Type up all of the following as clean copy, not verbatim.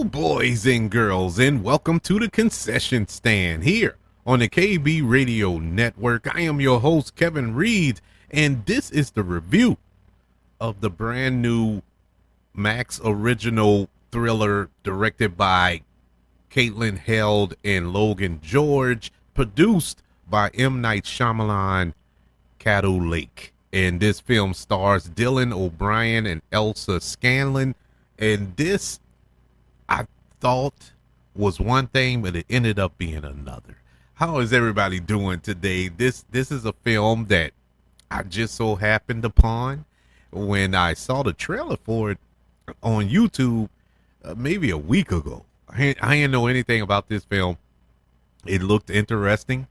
boys and girls, and welcome to the concession stand here on the KB Radio Network. I am your host, Kevin Reed, and this is the review of the brand new Max original thriller directed by Caitlin Held and Logan George, produced by M. Night Shyamalan, Caddo Lake. And this film stars Dylan O'Brien and Elsa Scanlon, and this I thought was one thing, but it ended up being another. How is everybody doing today? This is a film that I just so happened upon when I saw the trailer for it on YouTube maybe a week ago. I didn't know anything about this film. It looked interesting.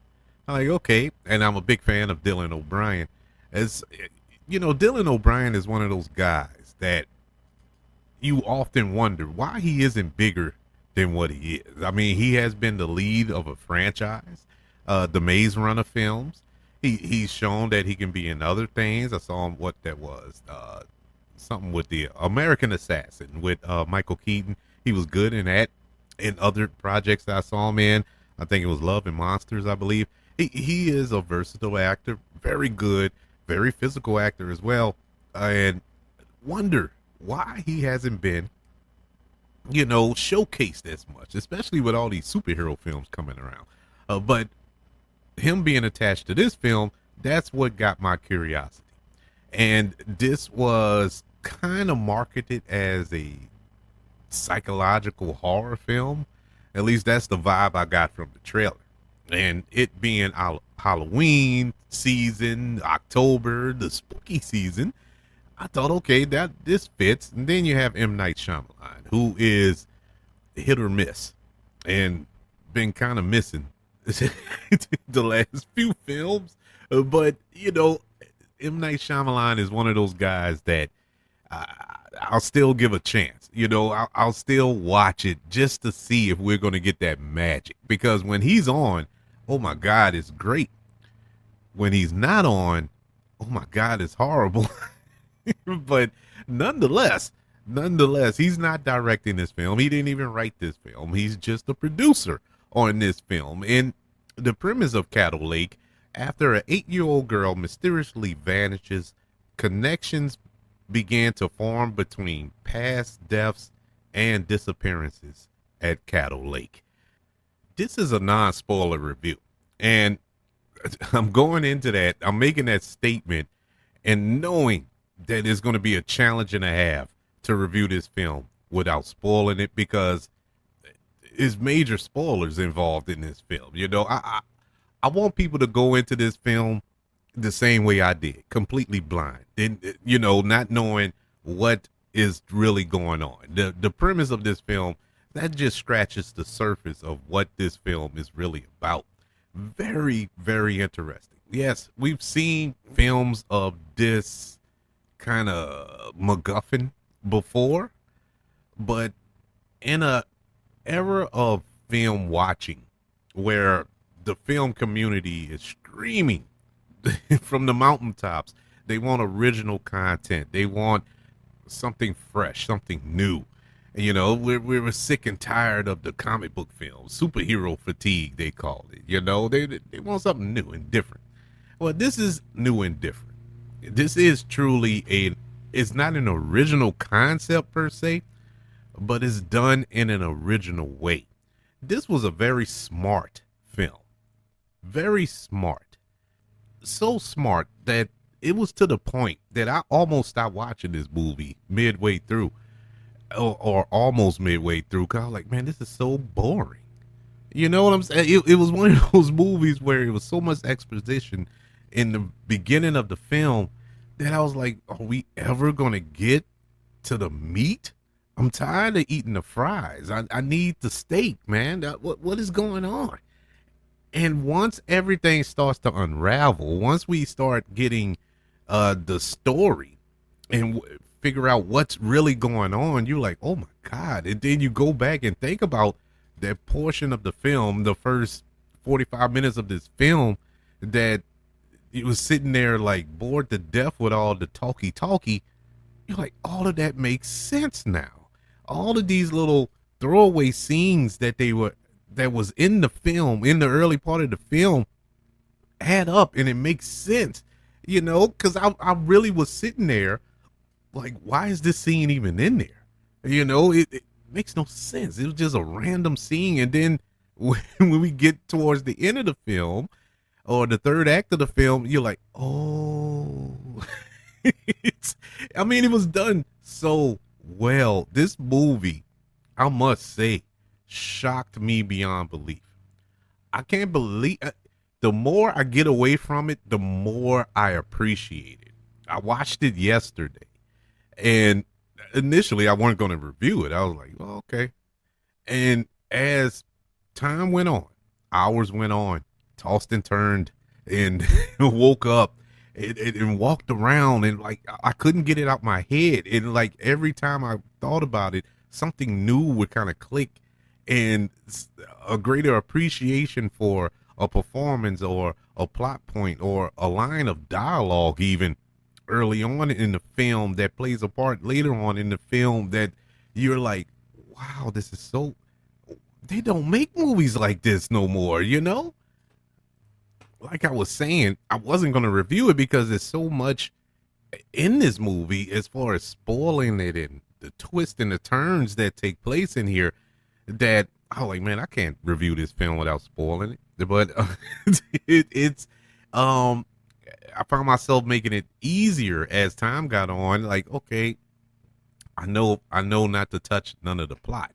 I'm like, okay, and I'm a big fan of Dylan O'Brien. As you know, Dylan O'Brien is one of those guys that you often wonder why he isn't bigger than what he is. I mean, he has been the lead of a franchise, the Maze Runner films. He's shown that he can be in other things. I saw him, what that was, something with the American Assassin with Michael Keaton. He was good in that. In other projects that I saw him in, I think it was Love and Monsters, I believe. He is a versatile actor, very good, very physical actor as well, and wonder why he hasn't been, showcased as much, especially with all these superhero films coming around. But him being attached to this film, that's what got my curiosity. And this was kind of marketed as a psychological horror film. At least that's the vibe I got from the trailer. And it being Halloween season, October, the spooky season, I thought, okay, that this fits. And then you have M. Night Shyamalan, who is hit or miss and been kind of missing the last few films. But, M. Night Shyamalan is one of those guys that I'll still give a chance. I'll still watch it just to see if we're going to get that magic. Because when he's on, oh my God, it's great. When he's not on, oh my God, it's horrible. But nonetheless, he's not directing this film. He didn't even write this film. He's just a producer on this film. And the premise of Caddo Lake, after an 8-year-old girl mysteriously vanishes, connections began to form between past deaths and disappearances at Caddo Lake. This is a non-spoiler review, and I'm going into that. I'm making that statement and knowing that it's going to be a challenge and a half to review this film without spoiling it, because there's major spoilers involved in this film. I want people to go into this film the same way I did, completely blind, and not knowing what is really going on. The premise of this film, that just scratches the surface of what this film is really about. Very, very interesting. Yes, we've seen films of this kind of MacGuffin before, but in a era of film watching where the film community is screaming from the mountaintops, they want original content. They want something fresh, something new. We're sick and tired of the comic book films, superhero fatigue, they call it. They want something new and different. Well, this is new and different. This is truly it's not an original concept per se, but it's done in an original way. This was a very smart film. Very smart. So smart that it was to the point that I almost stopped watching this movie midway through. Or almost midway through, because I was like, man, this is so boring. You know what I'm saying? It was one of those movies where it was so much exposition in the beginning of the film that I was like, are we ever going to get to the meat? I'm tired of eating the fries. I need the steak, man. What is going on? And once everything starts to unravel, once we start getting the story and figure out what's really going on, you're like, oh my God. And then you go back and think about that portion of the film, the first 45 minutes of this film, that it was sitting there like bored to death with all the talkie. You're like, all of that makes sense now. All of these little throwaway scenes that was in the film, in the early part of the film, add up and it makes sense, because I really was sitting there like, why is this scene even in there? It makes no sense. It was just a random scene. And then when we get towards the end of the film or the third act of the film, you're like, oh, it was done so well. This movie, I must say, shocked me beyond belief. I can't believe the more I get away from it, the more I appreciate it. I watched it yesterday, and initially I wasn't going to review it. I was like, well, okay. And as time went on, hours went on, tossed and turned, and woke up and walked around, and like I couldn't get it out my head. And like every time I thought about it, something new would kind of click, and a greater appreciation for a performance or a plot point or a line of dialogue even early on in the film that plays a part later on in the film that you're like, wow, this is so, they don't make movies like this no more, like I was saying, I wasn't going to review it because there's so much in this movie as far as spoiling it and the twists and the turns that take place in here that I was like, man, I can't review this film without spoiling it. But it's I found myself making it easier as time got on. Like, okay, I know not to touch none of the plot.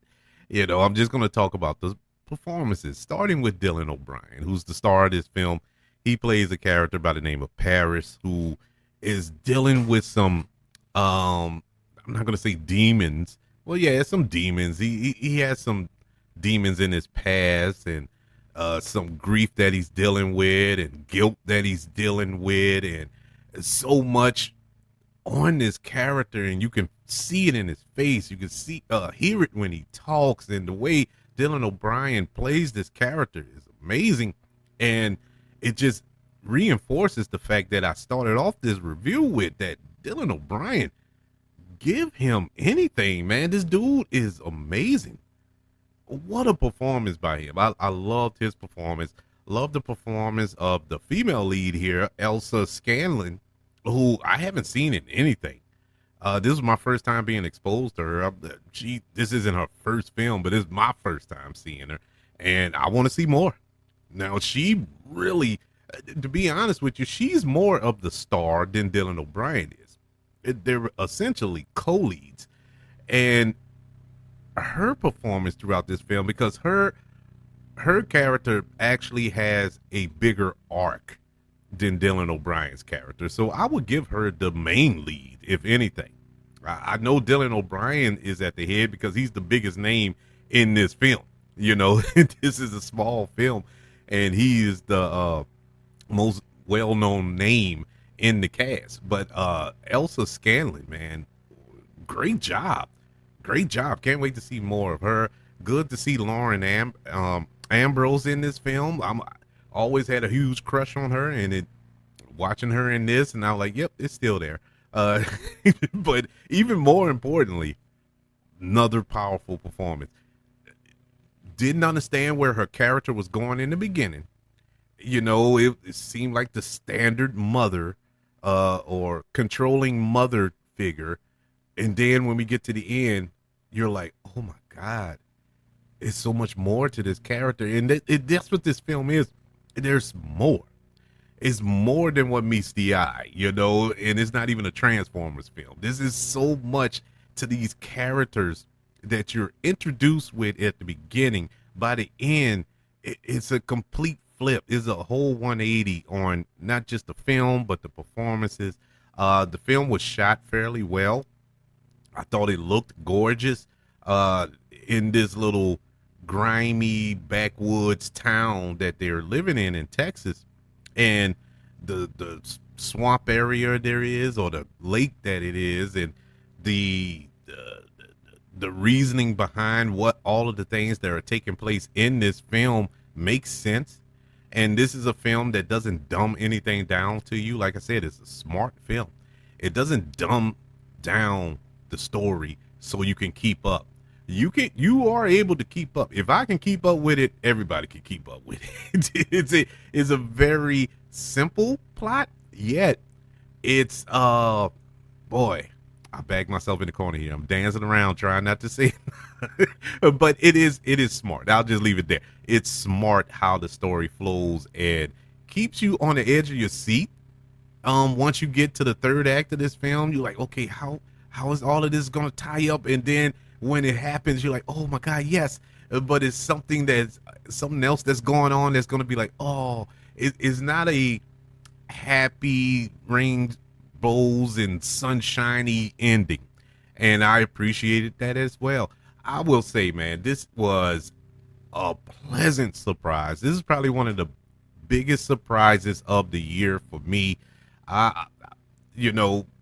I'm just gonna talk about the performances, starting with Dylan O'Brien, who's the star of this film. He plays a character by the name of Paris, who is dealing with some I'm not gonna say demons. Well, yeah, some demons. He has some demons in his past, and some grief that he's dealing with, and guilt that he's dealing with, and so much on this character, and you can see it in his face. You can hear it when he talks, and the way Dylan O'Brien plays this character is amazing, and it just reinforces the fact that I started off this review with, that Dylan O'Brien, give him anything, man. This dude is amazing. What a performance by him. I loved his performance. Loved the performance of the female lead here, Elsa Scanlon, who I haven't seen in anything. This was my first time being exposed to her. This isn't her first film, but it's my first time seeing her, and I want to see more. Now, she really, to be honest with you, she's more of the star than Dylan O'Brien is. They're essentially co-leads, and her performance throughout this film, because her character actually has a bigger arc than Dylan O'Brien's character, so I would give her the main lead, if anything. I know Dylan O'Brien is at the head because he's the biggest name in this film. This is a small film, and he is the most well-known name in the cast. But Elsa Scanlon, man, great job. Can't wait to see more of her. Good to see Lauren Ambrose in this film. I'm always had a huge crush on her, and watching her in this, and I was like, yep, it's still there. But even more importantly, another powerful performance. Didn't understand where her character was going in the beginning. It seemed like the standard mother or controlling mother figure. And then when we get to the end, you're like, oh my God, there's so much more to this character. And that's what this film is. There's more. It's more than what meets the eye, and it's not even a Transformers film. This is so much to these characters that you're introduced with at the beginning. By the end, it's a complete flip. It's a whole 180 on not just the film, but the performances. The film was shot fairly well. I thought it looked gorgeous in this little grimy backwoods town that they're living in Texas. And the swamp area there is, or the lake that it is, and the reasoning behind what all of the things that are taking place in this film makes sense. And this is a film that doesn't dumb anything down to you. Like I said, it's a smart film. It doesn't dumb down the story so you can keep up. you are able to keep up. If I can keep up with it, everybody can keep up with it. It's a very simple plot, yet it's boy, I backed myself in the corner here. I'm dancing around trying not to say it. But it is smart. I'll just leave it there. It's smart how the story flows and keeps you on the edge of your seat. Once you get to the third act of this film, you're like, okay, how is all of this gonna tie up? And then when it happens, you're like, oh my god, yes. But it's something else that's going on that's gonna be like, oh, it's not a happy rainbows and sunshiny ending. And I appreciated that as well. I will say, man, this was a pleasant surprise. This is probably one of the biggest surprises of the year for me. I,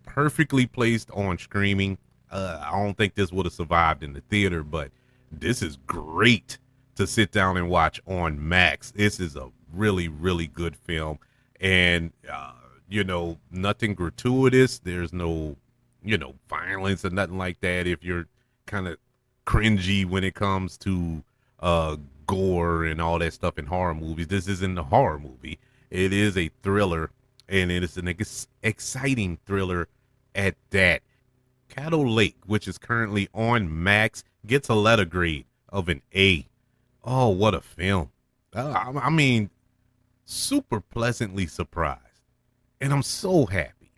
perfectly placed on streaming. I don't think this would have survived in the theater, but this is great to sit down and watch on Max. This is a really, really good film, and nothing gratuitous. There's no, violence or nothing like that. If you're kind of cringy when it comes to gore and all that stuff in horror movies, this isn't a horror movie. It is a thriller, and it is an exciting thriller at that. Caddo Lake, which is currently on Max, gets a letter grade of an A. Oh, what a film. I mean, super pleasantly surprised. And I'm so happy.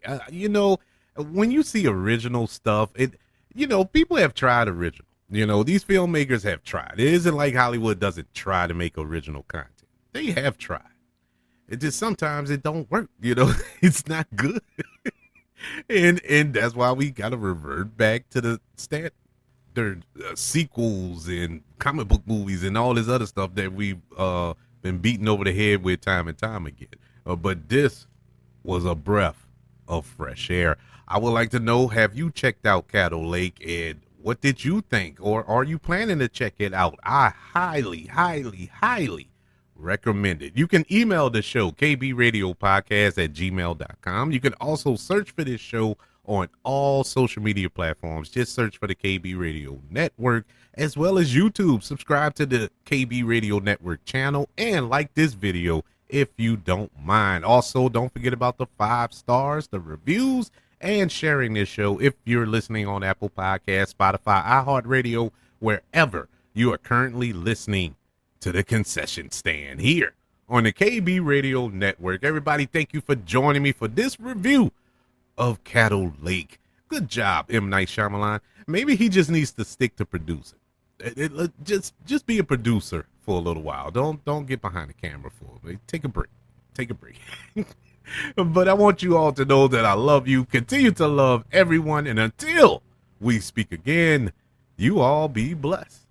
When you see original stuff, people have tried original. These filmmakers have tried. It isn't like Hollywood doesn't try to make original content. They have tried. It just sometimes it don't work. It's not good. and that's why we got to revert back to the standard sequels and comic book movies and all this other stuff that we've been beaten over the head with time and time again. But this was a breath of fresh air. I would like to know, have you checked out Caddo Lake, and what did you think? Or are you planning to check it out? I highly, highly, highly recommend it. You can email the show, kbradiopodcast@gmail.com. You can also search for this show on all social media platforms. Just search for the KB Radio Network, as well as YouTube. Subscribe to the KB Radio Network channel and like this video if you don't mind. Also, don't forget about the 5 stars, the reviews, and sharing this show if you're listening on Apple Podcasts, Spotify, iHeartRadio, wherever you are currently listening to the concession stand here on the KB Radio Network. Everybody, thank you for joining me for this review of Caddo Lake. Good job, M. Night Shyamalan. Maybe he just needs to stick to producing. Just be a producer for a little while. Don't get behind the camera for it. Take a break. But I want you all to know that I love you. Continue to love everyone. And until we speak again, you all be blessed.